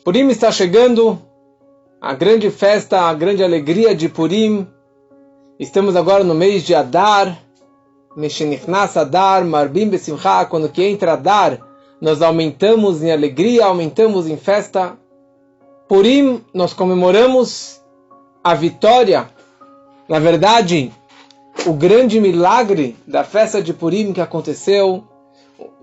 Purim está chegando, a grande festa, a grande alegria de Purim. Estamos agora no mês de Adar, Meshenichnas Adar, Marbim Besimcha. Quando que entra Adar, nós aumentamos em alegria, aumentamos em festa. Purim, nós comemoramos a vitória, na verdade, o grande milagre da festa de Purim que aconteceu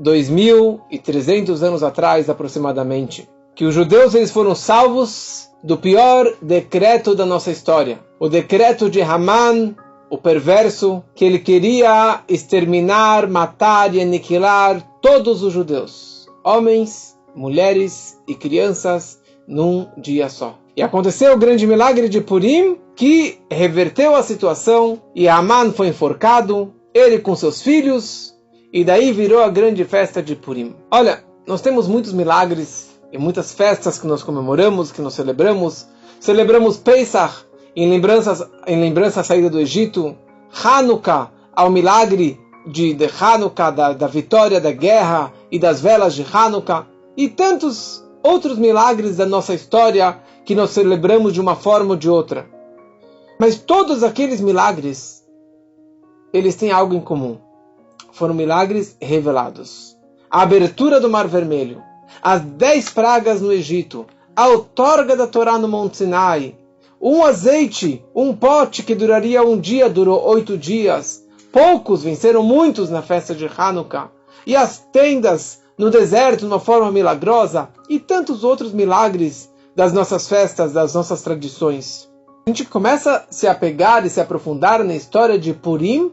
2.300 anos atrás aproximadamente. Que os judeus eles foram salvos do pior decreto da nossa história. O decreto de Haman, o perverso, que ele queria exterminar, matar e aniquilar todos os judeus. Homens, mulheres e crianças num dia só. E aconteceu o grande milagre de Purim, que reverteu a situação, e Haman foi enforcado, ele com seus filhos, e daí virou a grande festa de Purim. Olha, nós temos muitos milagres e muitas festas que nós comemoramos, que nós celebramos. Celebramos Pesach, em lembrança à saída do Egito, Hanukkah, ao milagre de Hanukkah, da vitória da guerra e das velas de Hanukkah, e tantos outros milagres da nossa história que nós celebramos de uma forma ou de outra. Mas todos aqueles milagres, eles têm algo em comum. Foram milagres revelados. A abertura do Mar Vermelho, as 10 pragas no Egito, a outorga da Torá no Monte Sinai, um azeite, um pote que duraria um dia, durou 8 dias. Poucos venceram muitos na festa de Hanukkah. E as tendas no deserto de uma forma milagrosa, e tantos outros milagres das nossas festas, das nossas tradições. A gente começa a se apegar e se aprofundar na história de Purim.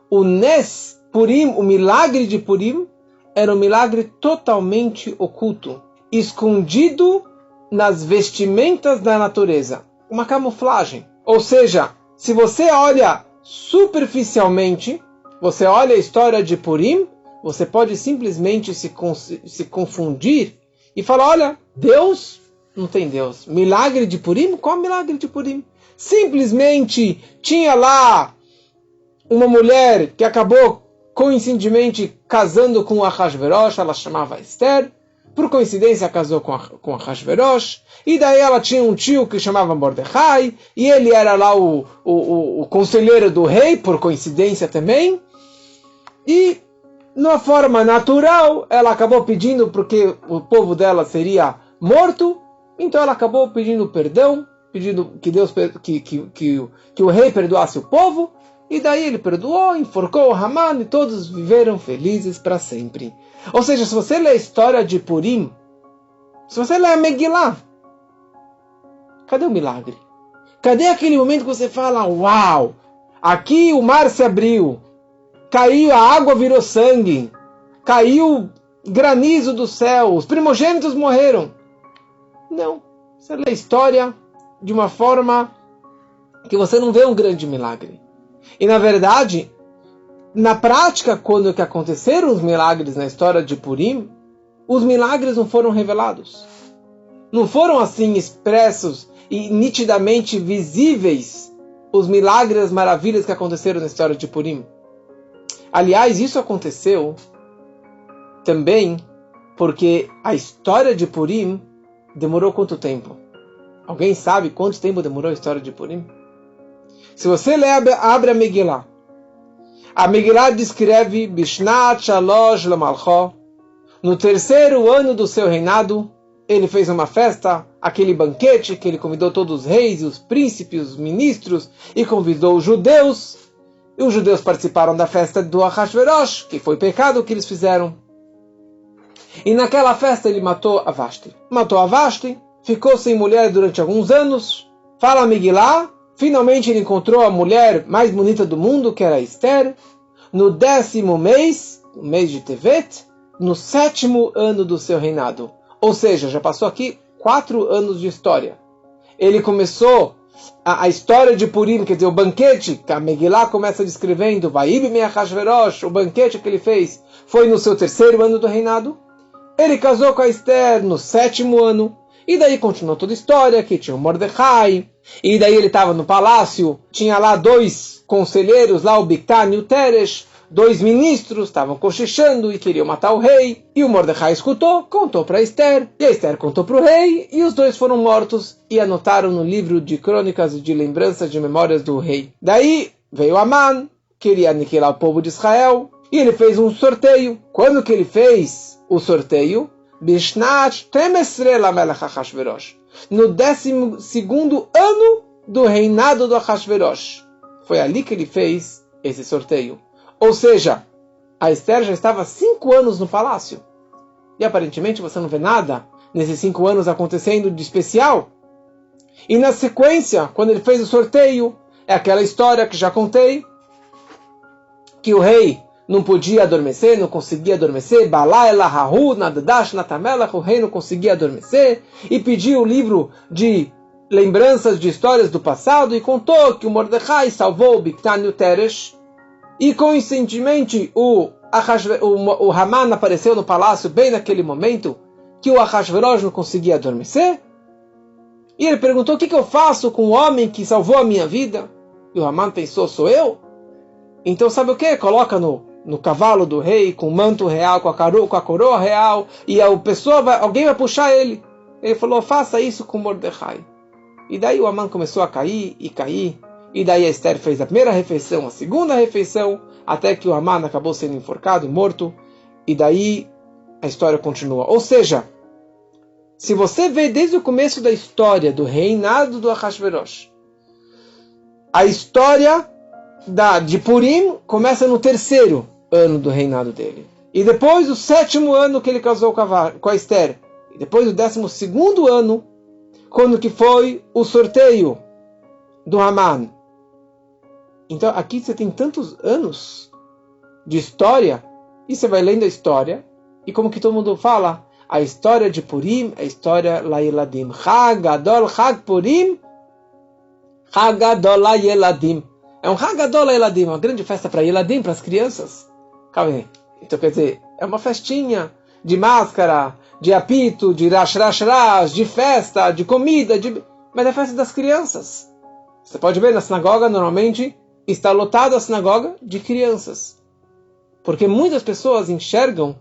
O Nes Purim, o milagre de Purim, era um milagre totalmente oculto, escondido nas vestimentas da natureza. Uma camuflagem. Ou seja, se você olha superficialmente, você olha a história de Purim, você pode simplesmente se confundir e falar, olha, Deus não tem Deus. Milagre de Purim? Qual milagre de Purim? Simplesmente tinha lá uma mulher que acabou coincidentemente casando com Ahasverosh, ela chamava Esther, por coincidência casou com Ahasverosh, e daí ela tinha um tio que chamava Mordecai, e ele era lá o conselheiro do rei, por coincidência também, e de uma forma natural, ela acabou pedindo porque o povo dela seria morto, então ela acabou pedindo perdão, pedindo que Deus que o rei perdoasse o povo, e daí ele perdoou, enforcou o Haman e todos viveram felizes para sempre. Ou seja, se você lê a história de Purim, se você lê a Megillah, cadê o milagre? Cadê aquele momento que você fala, uau, aqui o mar se abriu, caiu, a água virou sangue, caiu granizo do céu, os primogênitos morreram? Não, você lê a história de uma forma que você não vê um grande milagre. E na verdade, na prática, quando que aconteceram os milagres na história de Purim, os milagres não foram revelados. Não foram assim expressos e nitidamente visíveis os milagres, as maravilhas que aconteceram na história de Purim. Aliás, isso aconteceu também porque a história de Purim demorou quanto tempo? Alguém sabe quanto tempo demorou a história de Purim? Se você abre a Megillah, a Megillah descreve Bishnat Shalosh Lamalcho, no 3º ano do seu reinado, ele fez uma festa, aquele banquete que ele convidou todos os reis, os príncipes, os ministros, e convidou os judeus, e os judeus participaram da festa do Ahasverosh, que foi pecado que eles fizeram. E naquela festa ele matou a Vashti. Matou a Vashti, ficou sem mulher durante alguns anos, fala a Megillah. Finalmente ele encontrou a mulher mais bonita do mundo, que era Esther, no 10º mês, no mês de Tevet, no 7º ano do seu reinado. Ou seja, já passou aqui 4 anos de história. Ele começou a história de Purim, quer dizer, o banquete, que a Megillah começa descrevendo, Vaib me Ahasverosh, o banquete que ele fez, foi no seu 3º ano do reinado. Ele casou com a Esther no 7º ano. E daí continuou toda a história, que tinha o Mordecai, e daí ele estava no palácio, tinha lá 2 conselheiros, lá o Bigtan e o Teresh, 2 ministros estavam cochichando e queriam matar o rei. E o Mordecai escutou, contou para Esther. E a Esther contou para o rei. E os dois foram mortos e anotaram no livro de crônicas e de lembranças de memórias do rei. Daí veio Amã, queria aniquilar o povo de Israel. E ele fez um sorteio. Quando que ele fez o sorteio? Bishnat Temesre Lamelech Achashverosh. No 12º ano do reinado do Achashverosh. Foi ali que ele fez esse sorteio. Ou seja, a Esther já estava 5 anos no palácio. E aparentemente você não vê nada nesses 5 anos acontecendo de especial. E na sequência, quando ele fez o sorteio, é aquela história que já contei, que o rei não podia adormecer, não conseguia adormecer, o rei não conseguia adormecer, e pediu o livro de lembranças de histórias do passado, e contou que o Mordecai salvou o Bigtan e o Teresh, e coincidentemente o Haman apareceu no palácio bem naquele momento, que o Ahasverosh não conseguia adormecer, e ele perguntou: o que eu faço com o homem que salvou a minha vida? E o Haman pensou: sou eu? Então sabe o que? Coloca no cavalo do rei, com o manto real, com a coroa real, e alguém vai puxar ele. Ele falou: faça isso com Mordecai. E daí o Haman começou a cair, e daí a Esther fez a primeira refeição, a segunda refeição, até que o Haman acabou sendo enforcado, morto, e daí a história continua. Ou seja, se você vê desde o começo da história do reinado do Ahasverosh, a história de Purim começa no 3º ano do reinado dele. E depois o 7º ano que ele casou com a Esther. E depois o 12º ano, quando que foi o sorteio do Haman. Então aqui você tem tantos anos de história, e você vai lendo a história, e como que todo mundo fala, a história de Purim é a história Layeladim. Chag Gadol, Chag Purim, Chag Gadol Layeladim. É um Chag Gadol Layeladim, uma grande festa para Yeladim, para as crianças. Calma aí. Então quer dizer, é uma festinha de máscara, de apito, de rash, de festa, de comida, mas é festa das crianças. Você pode ver na sinagoga, normalmente, está lotada a sinagoga de crianças. Porque muitas pessoas enxergam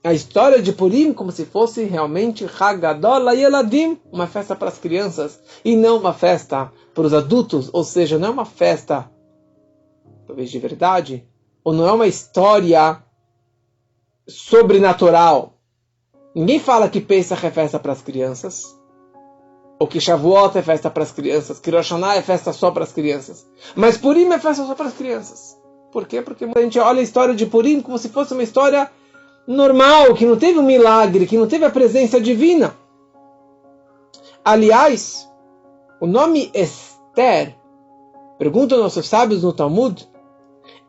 a história de Purim como se fosse realmente Chag Gadol Layeladim, uma festa para as crianças, e não uma festa para os adultos, ou seja, não é uma festa, talvez de verdade, ou não é uma história sobrenatural. Ninguém fala que Pesach é festa para as crianças, ou que Shavuot é festa para as crianças, que Rosh Hashanah é festa só para as crianças. Mas Purim é festa só para as crianças. Por quê? Porque a gente olha a história de Purim como se fosse uma história normal, que não teve um milagre, que não teve a presença divina. Aliás, o nome Esther, perguntam nossos sábios no Talmud,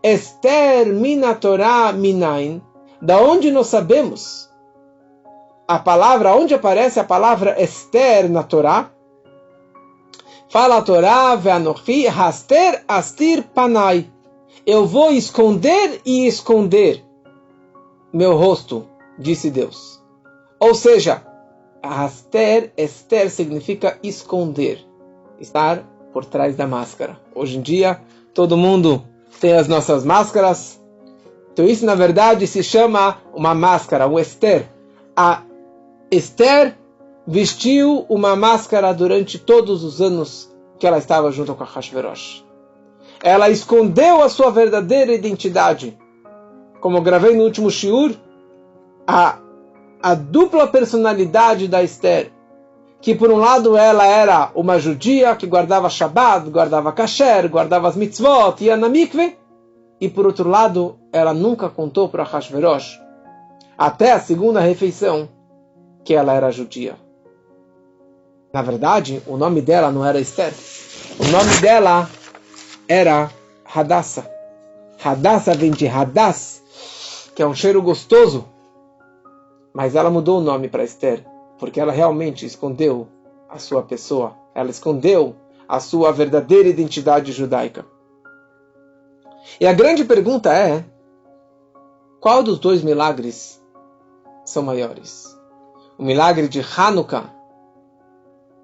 Esther mina Torah minain, da onde nós sabemos a palavra, onde aparece a palavra Esther na Torá? Fala a Torá, ve'anochi haster astir panai. Eu vou esconder e esconder meu rosto, disse Deus. Ou seja, Esther significa esconder, estar por trás da máscara. Hoje em dia, todo mundo tem as nossas máscaras. Então isso, na verdade, se chama uma máscara, um Esther. A Esther vestiu uma máscara durante todos os anos que ela estava junto com Ahasverosh. Ela escondeu a sua verdadeira identidade. Como eu gravei no último shiur, a dupla personalidade da Esther, que por um lado ela era uma judia que guardava Shabbat, guardava Kasher, guardava as mitzvot, ia na mikve, e por outro lado ela nunca contou para Ahasverosh, até a segunda refeição, que ela era judia. Na verdade, o nome dela não era Esther. O nome dela era Hadassah. Hadassah vem de Hadass, que é um cheiro gostoso. Mas ela mudou o nome para Esther, porque ela realmente escondeu a sua pessoa. Ela escondeu a sua verdadeira identidade judaica. E a grande pergunta é: qual dos dois milagres são maiores? O milagre de Hanukkah,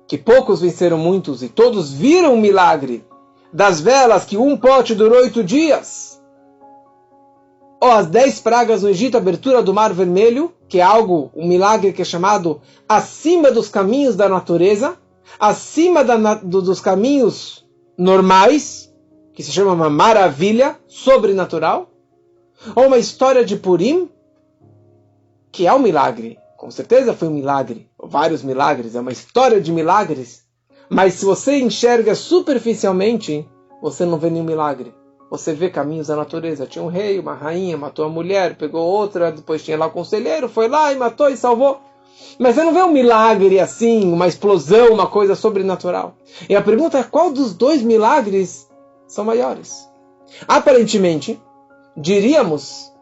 que poucos venceram muitos e todos viram o milagre das velas, que um pote durou 8 dias. ou as 10 pragas no Egito, a abertura do Mar Vermelho, que é um milagre que é chamado acima dos caminhos da natureza, acima dos caminhos normais, que se chama uma maravilha sobrenatural, ou uma história de Purim, que é um milagre, com certeza foi um milagre, vários milagres, é uma história de milagres, mas se você enxerga superficialmente, você não vê nenhum milagre. Você vê caminhos da natureza. Tinha um rei, uma rainha, matou a mulher, pegou outra, depois tinha lá o conselheiro, foi lá e matou e salvou. Mas você não vê um milagre assim, uma explosão, uma coisa sobrenatural. E a pergunta é, qual dos 2 milagres são maiores? Aparentemente, diríamos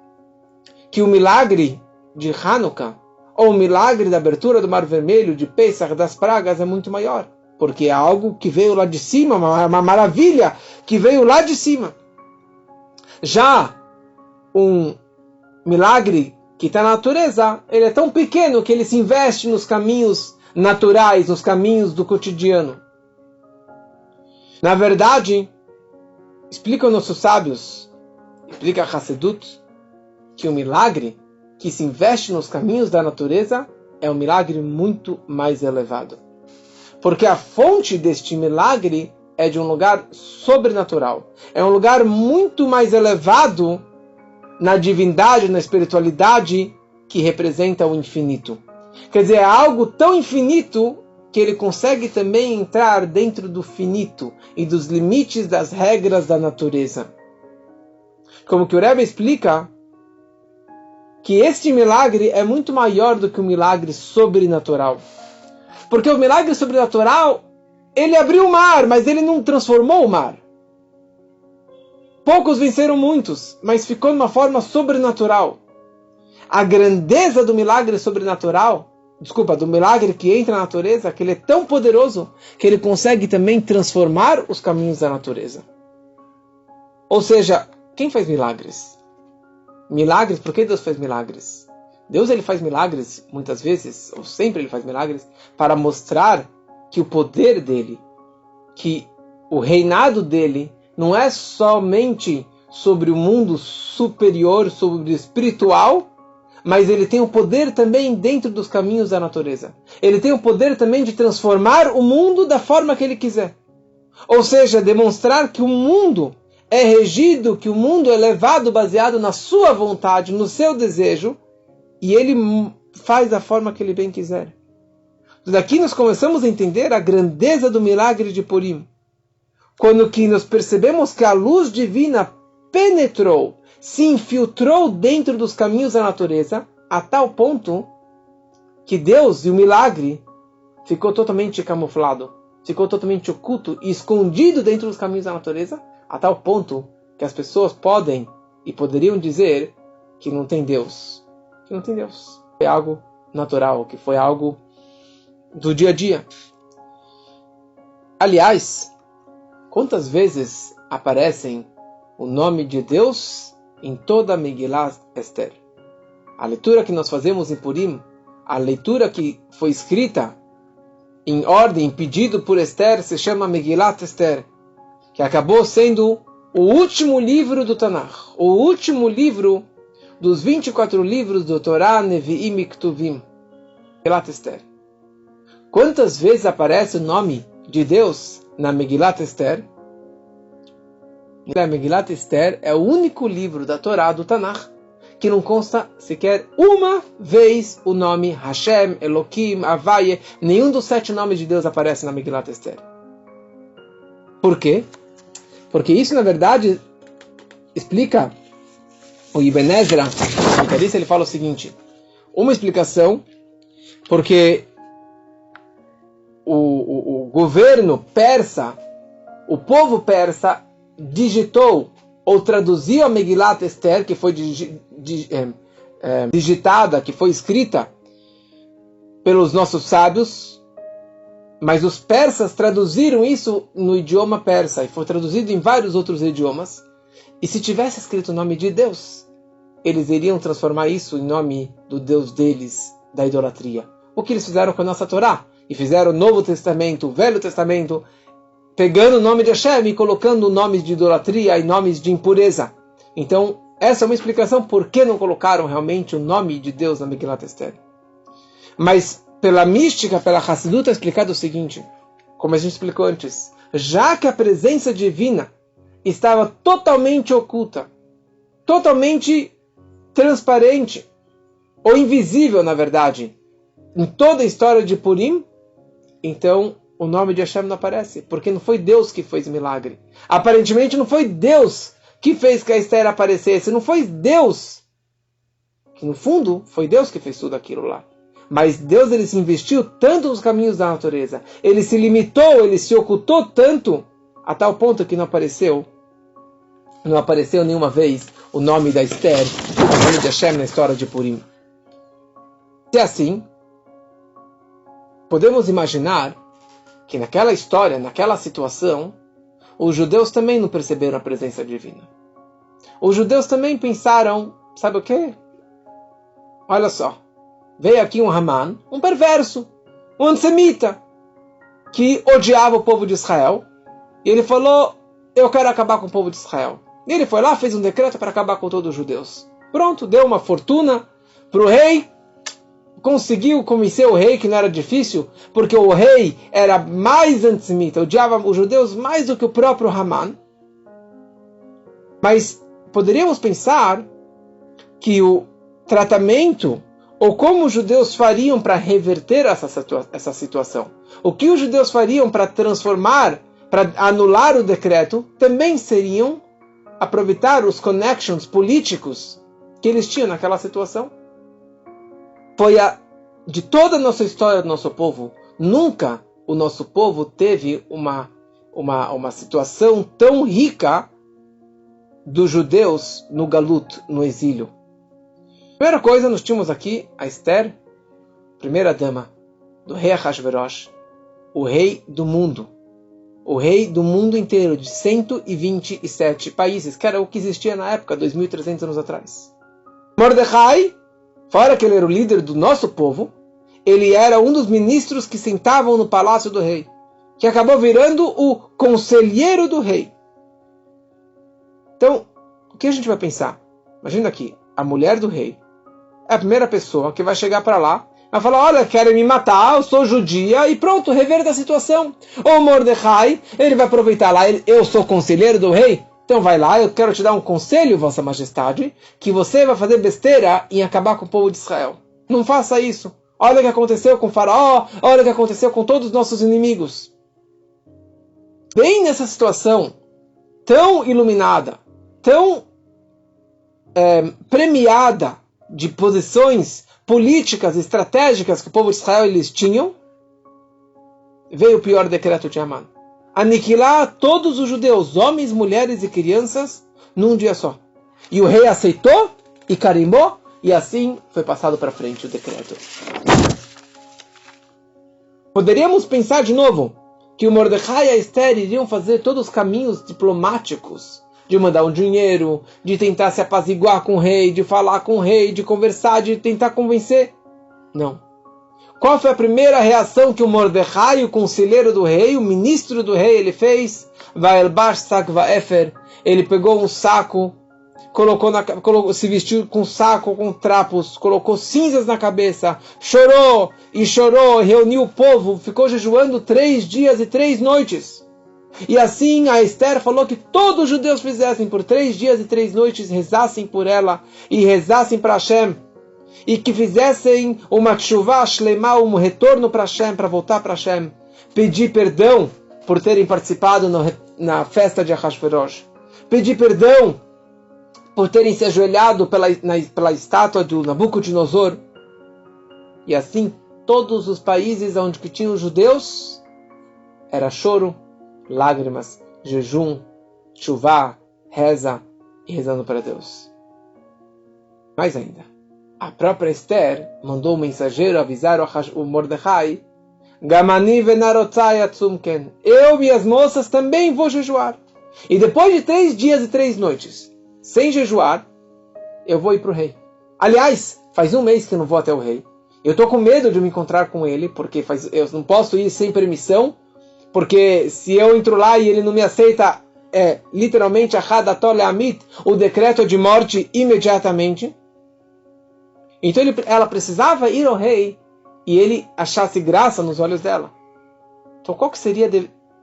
que o milagre de Hanukkah, ou o milagre da abertura do Mar Vermelho, de Pesach, das pragas, é muito maior. Porque é algo que veio lá de cima, uma maravilha que veio lá de cima. Já um milagre que está na natureza, ele é tão pequeno que ele se investe nos caminhos naturais, nos caminhos do cotidiano. Na verdade, explicam nossos sábios, explica Hassedut, que o milagre que se investe nos caminhos da natureza é um milagre muito mais elevado. Porque a fonte deste milagre é de um lugar sobrenatural. É um lugar muito mais elevado na divindade, na espiritualidade, que representa o infinito. Quer dizer, é algo tão infinito que ele consegue também entrar dentro do finito e dos limites das regras da natureza. Como que o Rebbe explica, que este milagre é muito maior do que o milagre sobrenatural. Porque o milagre sobrenatural, ele abriu o mar, mas ele não transformou o mar. Poucos venceram muitos, mas ficou de uma forma sobrenatural. A grandeza do milagre sobrenatural, do milagre que entra na natureza, que ele é tão poderoso, que ele consegue também transformar os caminhos da natureza. Ou seja, quem faz milagres? Milagres, por que Deus faz milagres? Deus ele faz milagres, muitas vezes, ou sempre ele faz milagres, para mostrar que o poder dele, que o reinado dele, não é somente sobre o mundo superior, sobre o espiritual, mas ele tem o poder também dentro dos caminhos da natureza. Ele tem o poder também de transformar o mundo da forma que ele quiser. Ou seja, demonstrar que o mundo é regido, que o mundo é levado baseado na sua vontade, no seu desejo, e ele faz da forma que ele bem quiser. Daqui nós começamos a entender a grandeza do milagre de Purim. Quando que nós percebemos que a luz divina penetrou, se infiltrou dentro dos caminhos da natureza, a tal ponto que Deus e o milagre ficou totalmente camuflado, ficou totalmente oculto e escondido dentro dos caminhos da natureza, a tal ponto que as pessoas podem e poderiam dizer que não tem Deus. Que não tem Deus. Foi algo natural, que foi algo do dia a dia. Aliás, quantas vezes aparecem o nome de Deus em toda a Megillat Esther? A leitura que nós fazemos em Purim, a leitura que foi escrita em ordem, pedido por Esther, se chama Megillat Esther, que acabou sendo o último livro do Tanakh, o último livro dos 24 livros do Torá, Nevi'im e Ktuvim, Megillat Esther. Quantas vezes aparece o nome de Deus na Megillat Esther? A Megillat Esther é o único livro da Torá, do Tanakh, que não consta sequer uma vez o nome Hashem, Elohim, Havaye. Nenhum dos 7 nomes de Deus aparece na Megillat Esther. Por quê? Porque isso, na verdade, explica o Ibn Ezra, ele fala o seguinte: uma explicação, porque o governo persa, o povo persa, digitou ou traduziu a Megillat Esther, que foi digitada, que foi escrita pelos nossos sábios, mas os persas traduziram isso no idioma persa, e foi traduzido em vários outros idiomas. E se tivesse escrito o nome de Deus, eles iriam transformar isso em nome do Deus deles, da idolatria. O que eles fizeram com a nossa Torá? E fizeram o Novo Testamento, o Velho Testamento, pegando o nome de Hashem e colocando nomes de idolatria e nomes de impureza. Então, Essa é uma explicação por que não colocaram realmente o nome de Deus na Megilat Esther. Mas pela mística, pela Hassidut, é explicado o seguinte, como a gente explicou antes, já que a presença divina estava totalmente oculta, totalmente transparente, ou invisível, na verdade, em toda a história de Purim, então o nome de Hashem não aparece, porque não foi Deus que fez milagre. Aparentemente não foi Deus que fez que a Esther aparecesse, não foi Deus, que no fundo foi Deus que fez tudo aquilo lá. Mas Deus, ele se investiu tanto nos caminhos da natureza, ele se limitou, ele se ocultou tanto, a tal ponto que não apareceu nenhuma vez o nome da Esther, o nome de Hashem na história de Purim. Se é assim, podemos imaginar que naquela história, naquela situação, os judeus também não perceberam a presença divina. Os judeus também pensaram, sabe o quê? Olha só, veio aqui um Haman, um perverso, um antissemita, que odiava o povo de Israel, e ele falou, eu quero acabar com o povo de Israel. E ele foi lá, fez um decreto para acabar com todos os judeus. Pronto, deu uma fortuna para o rei, conseguiu convencer o rei que não era difícil, porque o rei era mais antissemita, odiava os judeus mais do que o próprio Haman. Mas poderíamos pensar que o tratamento, ou como os judeus fariam para reverter essa situação, o que os judeus fariam para transformar, para anular o decreto, também seriam aproveitar os connections políticos que eles tinham naquela situação. Foi de toda a nossa história do nosso povo, nunca o nosso povo teve uma situação tão rica dos judeus no Galut, no exílio. Primeira coisa, nós tínhamos aqui a Esther, primeira dama do rei Ahasverosh, o rei do mundo inteiro, de 127 países, que era o que existia na época, 2.300 anos atrás. Mordecai, fora que ele era o líder do nosso povo, ele era um dos ministros que sentavam no palácio do rei, que acabou virando o conselheiro do rei. Então, o que a gente vai pensar? Imagina aqui, a mulher do rei é a primeira pessoa que vai chegar para lá, vai falar, olha, querem me matar, eu sou judia, e pronto, reverta a situação. Ou Mordecai, ele vai aproveitar lá, eu sou conselheiro do rei, então vai lá, eu quero te dar um conselho, vossa majestade, que você vai fazer besteira em acabar com o povo de Israel. Não faça isso. Olha o que aconteceu com o faraó, olha o que aconteceu com todos os nossos inimigos. Bem nessa situação, tão iluminada, tão premiada de posições políticas, estratégicas que o povo de Israel eles tinham, veio o pior decreto de Haman. Aniquilar todos os judeus, homens, mulheres e crianças, num dia só. E o rei aceitou e carimbou, e assim foi passado para frente o decreto. Poderíamos pensar de novo que o Mordecai e a Esther iriam fazer todos os caminhos diplomáticos, de mandar um dinheiro, de tentar se apaziguar com o rei, de falar com o rei, de conversar, de tentar convencer. Não. Qual foi a primeira reação que o Mordecai, o conselheiro do rei, o ministro do rei, ele fez? Ele pegou um saco, se vestiu com saco, com trapos, colocou cinzas na cabeça, chorou, reuniu o povo, ficou jejuando 3 dias e 3 noites. E assim a Esther falou que todos os judeus fizessem por 3 dias e 3 noites, rezassem por ela e rezassem para Hashem. E que fizessem uma tshuvah shlemá, um retorno para Hashem, para voltar para Hashem. Pedir perdão por terem participado na festa de Ahasverosh. Pedir perdão por terem se ajoelhado pela estátua do Nabucodonosor. E assim, todos os países onde que tinham os judeus, era choro, lágrimas, jejum, tshuvah, reza e rezando para Deus. Mais ainda, a própria Esther mandou o mensageiro avisar o Mordecai, Gamani venarotzai atzumken, eu e as moças também vou jejuar. E depois de 3 dias e 3 noites, sem jejuar, eu vou ir para o rei. Aliás, faz 1 mês que eu não vou até o rei. Eu estou com medo de me encontrar com ele, porque eu não posso ir sem permissão, porque se eu entro lá e ele não me aceita, é literalmente Ahadatol Le'amit, o decreto de morte imediatamente. Então ela precisava ir ao rei e ele achasse graça nos olhos dela. Então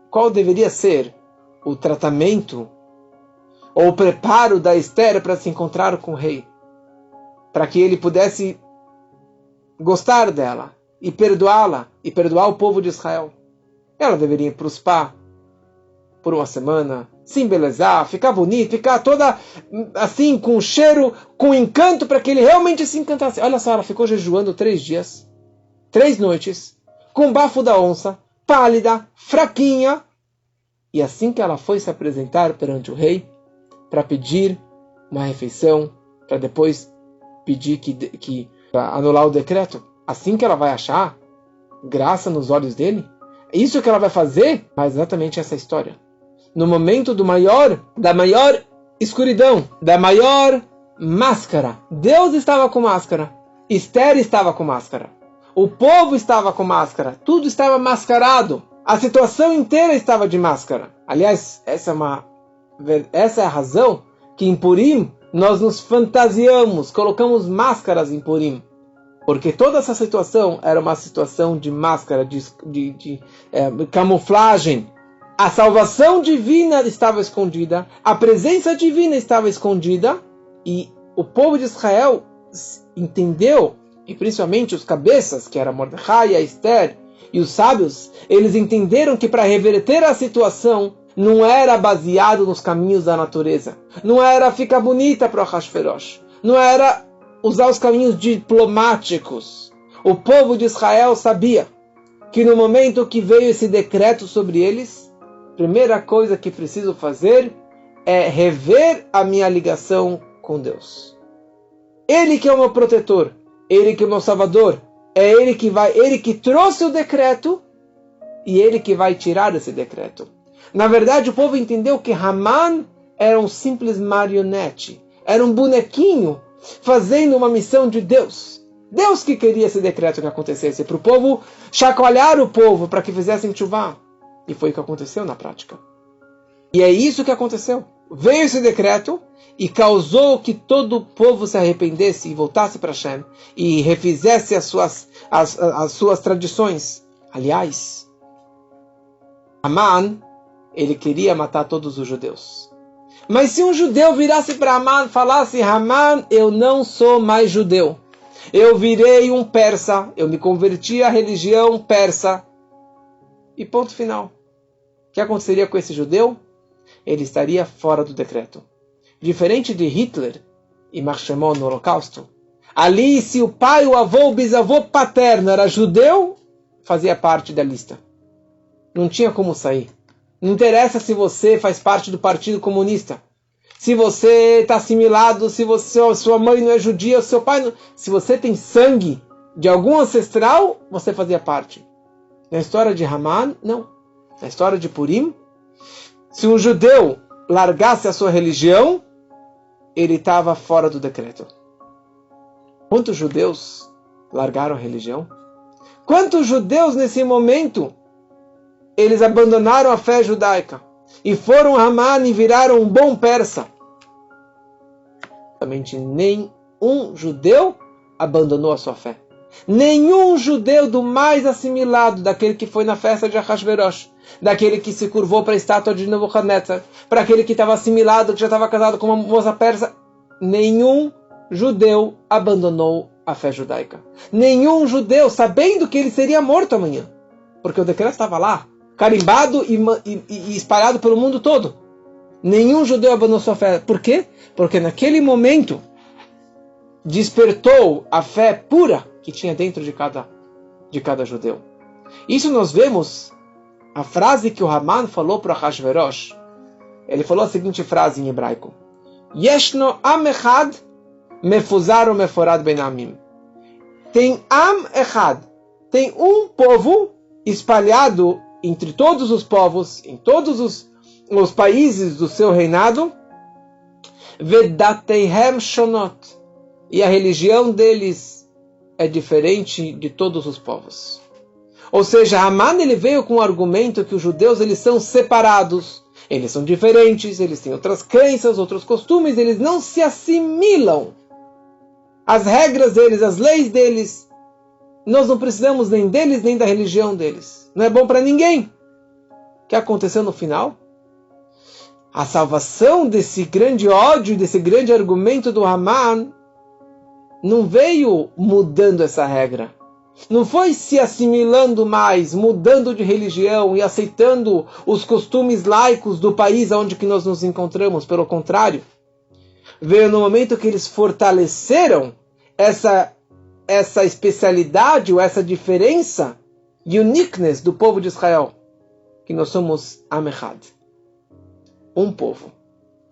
qual deveria ser o tratamento ou o preparo da Esther para se encontrar com o rei? Para que ele pudesse gostar dela e perdoá-la e perdoar o povo de Israel. Ela deveria ir para o spa por uma semana, se embelezar, ficar bonita, ficar toda assim, com cheiro, com encanto, para que ele realmente se encantasse. Olha só, ela ficou jejuando 3 dias, 3 noites, com bafo da onça, pálida, fraquinha. E assim que ela foi se apresentar perante o rei, para pedir uma refeição, para depois pedir para anular o decreto, assim que ela vai achar graça nos olhos dele, é isso que ela vai fazer? Mas exatamente essa história. No momento da maior escuridão, da maior máscara. Deus estava com máscara. Esther estava com máscara. O povo estava com máscara. Tudo estava mascarado. A situação inteira estava de máscara. Aliás, essa é a razão que em Purim nós nos fantasiamos, colocamos máscaras em Purim. Porque toda essa situação era uma situação de máscara, de camuflagem. A salvação divina estava escondida, a presença divina estava escondida, e o povo de Israel entendeu, e principalmente os cabeças, que eram Mordecai, a Esther e os sábios, eles entenderam que para reverter a situação não era baseado nos caminhos da natureza, não era ficar bonita para o Ahasverosh, não era usar os caminhos diplomáticos. O povo de Israel sabia que no momento que veio esse decreto sobre eles, a primeira coisa que preciso fazer é rever a minha ligação com Deus. Ele que é o meu protetor, Ele que é o meu salvador, é Ele que trouxe o decreto e Ele que vai tirar esse decreto. Na verdade, o povo entendeu que Haman era um simples marionete, era um bonequinho fazendo uma missão de Deus. Deus que queria esse decreto que acontecesse, para o povo chacoalhar o povo para que fizessem chuvá. E foi o que aconteceu na prática. E é isso que aconteceu. Veio esse decreto e causou que todo o povo se arrependesse e voltasse para Hashem e refizesse as suas tradições. Aliás, Haman, ele queria matar todos os judeus. Mas se um judeu virasse para Haman e falasse: Haman, eu não sou mais judeu. Eu virei um persa. Eu me converti à religião persa. E ponto final. O que aconteceria com esse judeu? Ele estaria fora do decreto. Diferente de Hitler e Marshemon no Holocausto. Ali, se o pai, o avô, o bisavô paterno era judeu, fazia parte da lista. Não tinha como sair. Não interessa se você faz parte do Partido Comunista. Se você está assimilado, se sua mãe não é judia, seu pai não... Se você tem sangue de algum ancestral, você fazia parte. Na história de Haman, não. Na história de Purim, se um judeu largasse a sua religião, ele estava fora do decreto. Quantos judeus largaram a religião? Quantos judeus nesse momento eles abandonaram a fé judaica e foram a Haman e viraram um bom persa? Somente nenhum judeu abandonou a sua fé. Nenhum judeu do mais assimilado, daquele que foi na festa de Ahasverosh, daquele que se curvou para a estátua de Nebuchadnezzar, para aquele que estava assimilado, que já estava casado com uma moça persa, nenhum judeu abandonou a fé judaica. Nenhum judeu, sabendo que ele seria morto amanhã, porque o decreto estava lá, carimbado e espalhado pelo mundo todo. Nenhum judeu abandonou sua fé. Por quê? Porque naquele momento despertou a fé pura que tinha dentro de cada judeu. Isso nós vemos a frase que o Haman falou para Ahasverosh. Ele falou a seguinte frase em hebraico: Yeshno am echad mefuzar meforad ben amim. Tem am echad, tem um povo espalhado entre todos os povos, em todos os países do seu reinado, vedateihem shonot, e a religião deles é diferente de todos os povos. Ou seja, Haman ele veio com o argumento que os judeus eles são separados, Eles são diferentes, eles têm outras crenças, outros costumes, eles não se assimilam. As regras deles, as leis deles, nós não precisamos nem deles, nem da religião deles. Não é bom para ninguém. O que aconteceu no final? A salvação desse grande ódio, desse grande argumento do Haman, não veio mudando essa regra. Não foi se assimilando mais, mudando de religião e aceitando os costumes laicos do país onde que nós nos encontramos. Pelo contrário, veio no momento que eles fortaleceram essa especialidade ou essa diferença, uniqueness do povo de Israel, que nós somos Am Echad, um povo.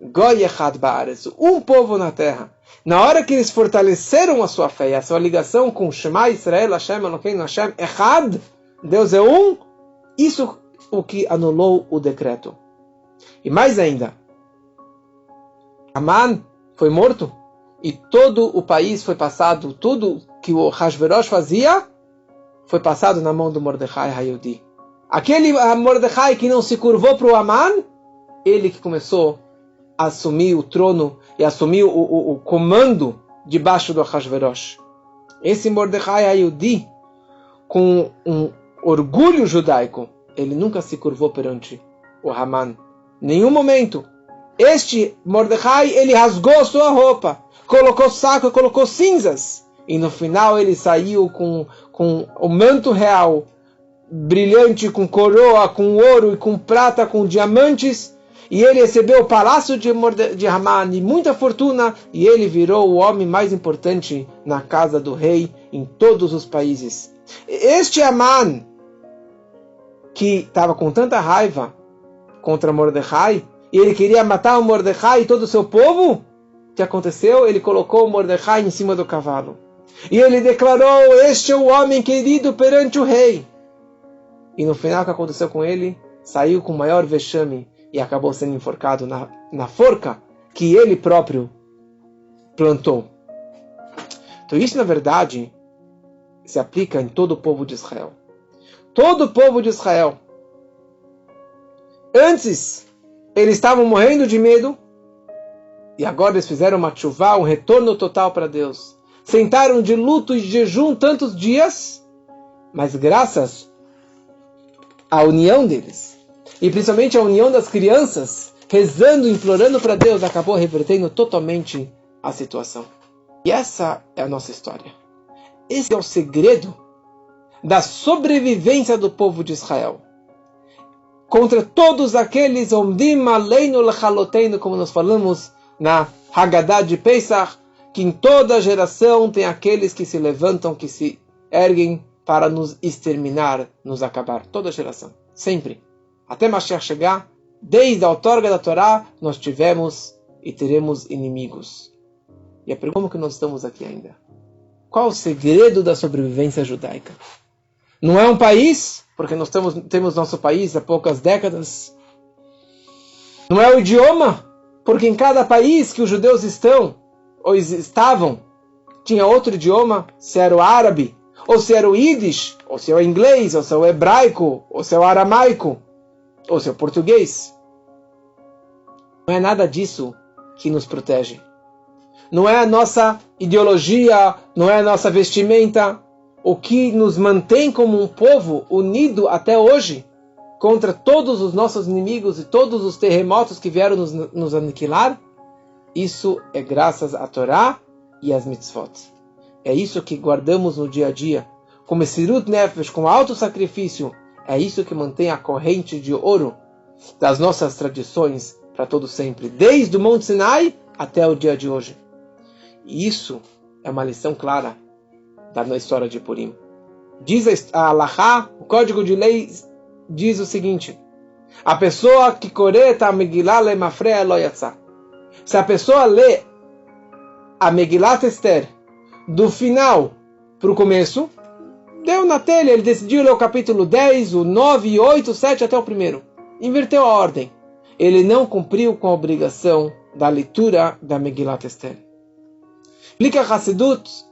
Goy Echad Ba'aretz, um povo na terra. Na hora que eles fortaleceram a sua fé e a sua ligação com Shema Israel, Hashem Elokeinu Hashem Echad, Deus é um, isso o que anulou o decreto. E mais ainda, Haman foi morto e todo o país foi passado, tudo que o Hashverosh fazia foi passado na mão do Mordecai Hayudi. Aquele Mordecai que não se curvou para o Haman, ele que começou a assumir o trono e assumir o comando debaixo do Hashverosh. Esse Mordecai Hayudi, com um orgulho judaico, ele nunca se curvou perante o Haman. Nenhum momento. Este Mordecai, ele rasgou sua roupa, colocou saco e colocou cinzas. E no final ele saiu com o manto real, brilhante, com coroa, com ouro e com prata, com diamantes. E ele recebeu o palácio de Haman e muita fortuna. E ele virou o homem mais importante na casa do rei em todos os países. Este Haman, que estava com tanta raiva contra Mordecai, e ele queria matar o Mordecai e todo o seu povo, o que aconteceu? Ele colocou o Mordecai em cima do cavalo. E ele declarou: este é o homem querido perante o rei. E no final, o que aconteceu com ele? Saiu com o maior vexame e acabou sendo enforcado na forca que ele próprio plantou. Então isso, na verdade, se aplica em todo o povo de Israel. Todo o povo de Israel. Antes, eles estavam morrendo de medo, e agora eles fizeram uma tshuvá, um retorno total para Deus. Sentaram de luto e jejum tantos dias, mas graças à união deles, e principalmente a união das crianças, rezando, implorando para Deus, acabou revertendo totalmente a situação. E essa é a nossa história. Esse é o segredo da sobrevivência do povo de Israel contra todos aqueles omdim aleinu lechaloteinu, como nós falamos na Haggadah de Pesach, que em toda geração tem aqueles que se levantam, que se erguem para nos exterminar, nos acabar. Toda geração, sempre. Até Mashiach chegar, desde a outorga da Torá, nós tivemos e teremos inimigos. E a pergunta: como que nós estamos aqui ainda? Qual o segredo da sobrevivência judaica? Não é um país, porque nós temos nosso país há poucas décadas. Não é o idioma, porque em cada país que os judeus estavam, tinha outro idioma, se era o árabe, ou se era o Yiddish, ou se é o inglês, ou se é o hebraico, ou se é o aramaico, ou se é o português. Não é nada disso que nos protege. Não é a nossa ideologia, não é a nossa vestimenta. O que nos mantém como um povo unido até hoje contra todos os nossos inimigos e todos os terremotos que vieram nos aniquilar, isso é graças à Torá e às mitzvot. É isso que guardamos no dia a dia, com Mesirut Nefesh, com alto sacrifício. É isso que mantém a corrente de ouro das nossas tradições para todo sempre, desde o Monte Sinai até o dia de hoje. E isso é uma lição clara da história de Purim. Diz a Halachá, o código de lei, diz o seguinte: a pessoa que coreta a Megillah lemafreya lo yatzá. Se a pessoa lê a Megilat Esther do final para o começo, deu na telha, ele decidiu ler o capítulo 10, o 9, 8, 7 até o primeiro. Inverteu a ordem. Ele não cumpriu com a obrigação da leitura da Megilat Esther. Explica Hassidut: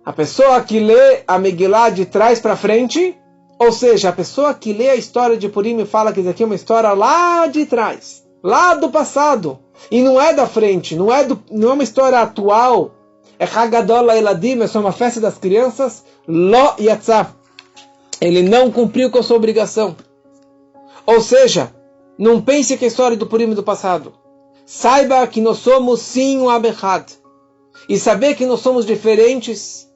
a pessoa que lê a Megillah de trás para frente, Ou seja, a pessoa que lê a história de Purim e fala que isso aqui é uma história lá de trás, lá do passado, e não é da frente, não é uma história atual, é Hagadol Eladim, é só uma festa das crianças, Lo Yatzah. Ele não cumpriu com a sua obrigação. Ou seja, não pense que a história do Purim é do passado. Saiba que nós somos sim um Am Echad. E saber que nós somos diferentes,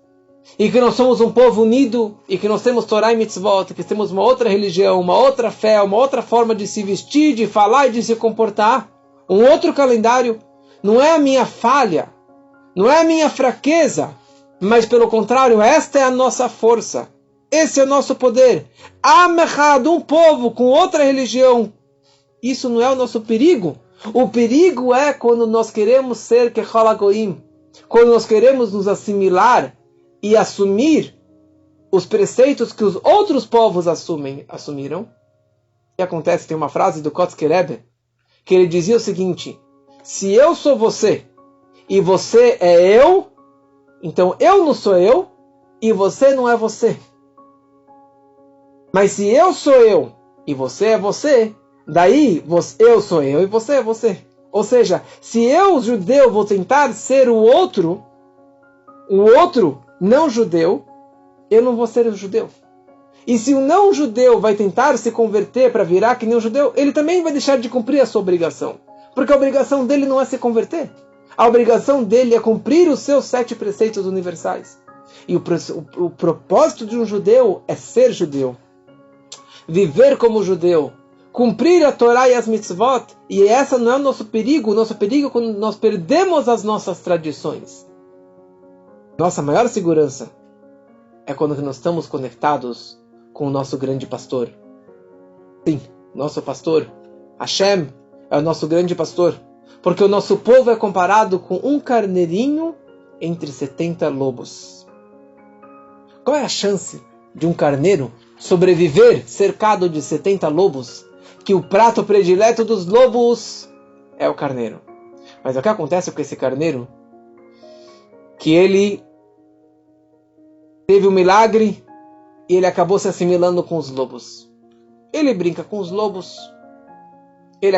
e que nós somos um povo unido, e que nós temos Torá e Mitzvot, que temos uma outra religião, uma outra fé, uma outra forma de se vestir, de falar e de se comportar, um outro calendário, não é a minha falha, não é a minha fraqueza, mas pelo contrário, esta é a nossa força, esse é o nosso poder. Am Echad, um povo com outra religião, isso não é o nosso perigo. O perigo é quando nós queremos ser Kechol HaGoim, quando nós queremos nos assimilar e assumir os preceitos que os outros povos assumiram. O que acontece? Tem uma frase do Kotzker Rebbe, que ele dizia o seguinte: se eu sou você e você é eu, então eu não sou eu e você não é você. Mas se eu sou eu e você é você, daí eu sou eu e você é você. Ou seja, se eu, judeu, vou tentar ser o outro não judeu, eu não vou ser o judeu. E se o não judeu vai tentar se converter para virar que nem um judeu, ele também vai deixar de cumprir a sua obrigação. Porque a obrigação dele não é se converter. A obrigação dele é cumprir os seus 7 preceitos universais. E o propósito de um judeu é ser judeu. Viver como judeu. Cumprir a Torá e as mitzvot. E essa não é o nosso perigo. O nosso perigo é quando nós perdemos as nossas tradições. Nossa maior segurança é quando nós estamos conectados com o nosso grande pastor. Sim, nosso pastor, Hashem, é o nosso grande pastor. Porque o nosso povo é comparado com um carneirinho entre 70 lobos. Qual é a chance de um carneiro sobreviver cercado de 70 lobos? Que o prato predileto dos lobos é o carneiro. Mas o que acontece com esse carneiro? Que ele teve um milagre e ele acabou se assimilando com os lobos. Ele brinca com os lobos. Ele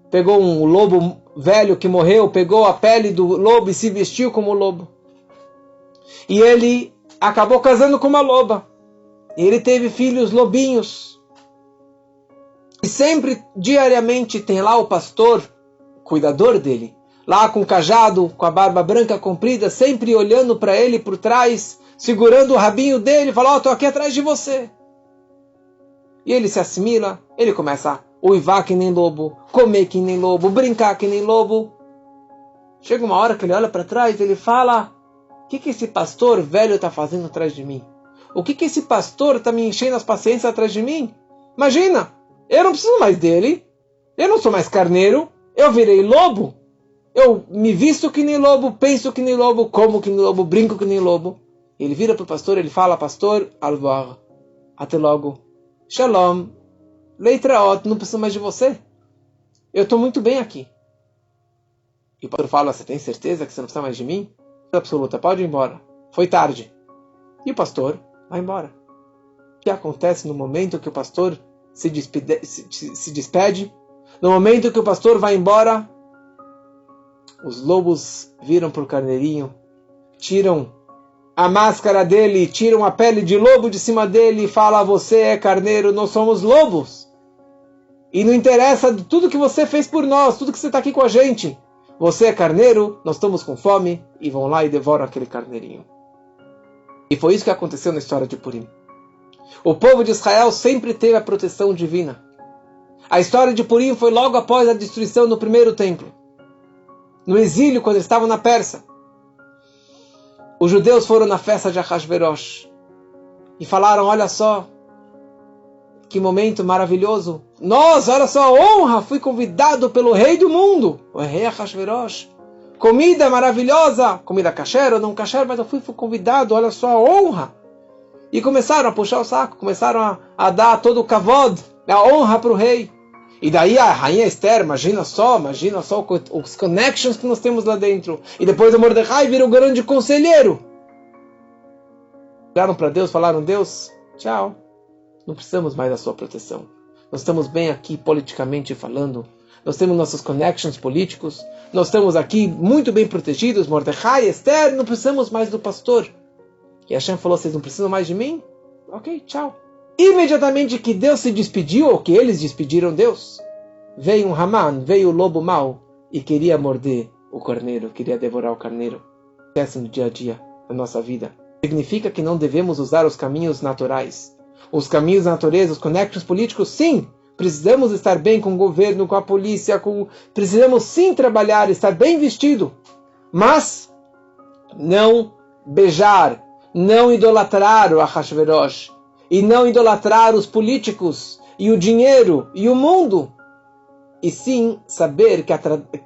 pegou um lobo velho que morreu, pegou a pele do lobo e se vestiu como lobo. E ele acabou casando com uma loba. E ele teve filhos lobinhos. E sempre, diariamente, tem lá o pastor, cuidador dele, lá com o cajado, com a barba branca comprida, sempre olhando para ele por trás, segurando o rabinho dele, fala: estou aqui atrás de você. E ele se assimila, ele começa a uivar que nem lobo, comer que nem lobo, brincar que nem lobo. Chega uma hora que ele olha para trás e ele fala: o que esse pastor velho está fazendo atrás de mim? O que esse pastor está me enchendo as paciências atrás de mim? Imagina, eu não preciso mais dele, eu não sou mais carneiro, eu virei lobo, eu me visto que nem lobo, penso que nem lobo, como que nem lobo, brinco que nem lobo. Ele vira para o pastor, ele fala: pastor, alvar, até logo, shalom, leitraot, não preciso mais de você, eu estou muito bem aqui. E o pastor fala: você tem certeza que você não precisa mais de mim? Absoluta, pode ir embora, foi tarde. E o pastor vai embora. O que acontece no momento que o pastor se despede? No momento que o pastor vai embora, os lobos viram para o carneirinho, tiram a máscara dele, tiram a pele de lobo de cima dele e falam: você é carneiro, nós somos lobos. E não interessa tudo que você fez por nós, tudo que você está aqui com a gente. Você é carneiro, nós estamos com fome, e vão lá e devoram aquele carneirinho. E foi isso que aconteceu na história de Purim. O povo de Israel sempre teve a proteção divina. A história de Purim foi logo após a destruição do primeiro templo. No exílio, quando eles estavam na Pérsia. Os judeus foram na festa de Ahasverosh e falaram: olha só, que momento maravilhoso. Olha só a honra, fui convidado pelo rei do mundo, o rei Ahasverosh. Comida maravilhosa, comida kasher ou não kasher, mas eu fui convidado, olha só a honra. E começaram a puxar o saco, começaram a dar todo o kavod, a honra para o rei. E daí a rainha Esther, imagina só os connections que nós temos lá dentro. E depois o Mordecai vira o grande conselheiro. Olharam para Deus, falaram: Deus, tchau. não precisamos mais da sua proteção. Nós estamos bem aqui politicamente falando. Nós temos nossos connections políticos. Nós estamos aqui muito bem protegidos. Mordecai, Esther, não precisamos mais do pastor. E Hashem falou, vocês não precisam mais de mim? Ok, tchau. Imediatamente que Deus se despediu, ou que eles despediram Deus, veio um Haman, veio o lobo mau, e queria morder o carneiro, queria devorar o carneiro. Acontece no dia a dia, na nossa vida. Significa que não devemos usar os caminhos naturais. Os caminhos da natureza, os connections políticos, sim, precisamos estar bem com o governo, com a polícia, precisamos sim trabalhar, estar bem vestido. Mas não beijar, não idolatrar o Ahashverosh, e não idolatrar os políticos, e o dinheiro, e o mundo. E sim saber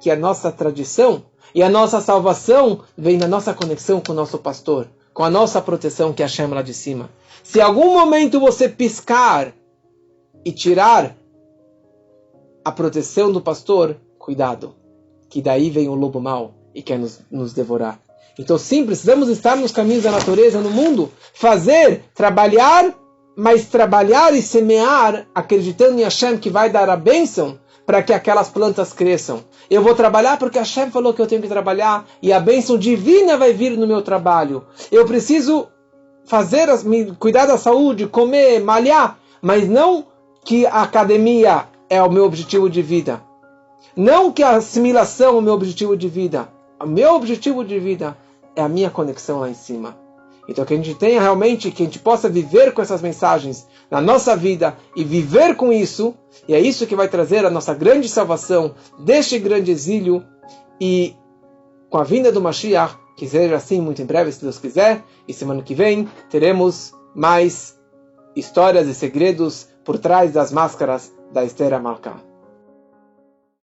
que a nossa tradição e a nossa salvação vem da nossa conexão com o nosso pastor, com a nossa proteção que Hashem lá de cima. Se em algum momento você piscar e tirar a proteção do pastor, cuidado, que daí vem o lobo mau e quer nos devorar. Então sim, precisamos estar nos caminhos da natureza, no mundo, trabalhar, mas trabalhar e semear, acreditando em Hashem que vai dar a bênção para que aquelas plantas cresçam. Eu vou trabalhar porque Hashem falou que eu tenho que trabalhar e a bênção divina vai vir no meu trabalho. Eu preciso cuidar da saúde, comer, malhar, mas não que a academia é o meu objetivo de vida. Não que a assimilação é o meu objetivo de vida. O meu objetivo de vida é a minha conexão lá em cima. Então que a gente tenha realmente, que a gente possa viver com essas mensagens na nossa vida e viver com isso, e é isso que vai trazer a nossa grande salvação deste grande exílio, e com a vinda do Mashiach, que seja assim muito em breve, se Deus quiser, e semana que vem teremos mais histórias e segredos por trás das máscaras da Esther HaMalká.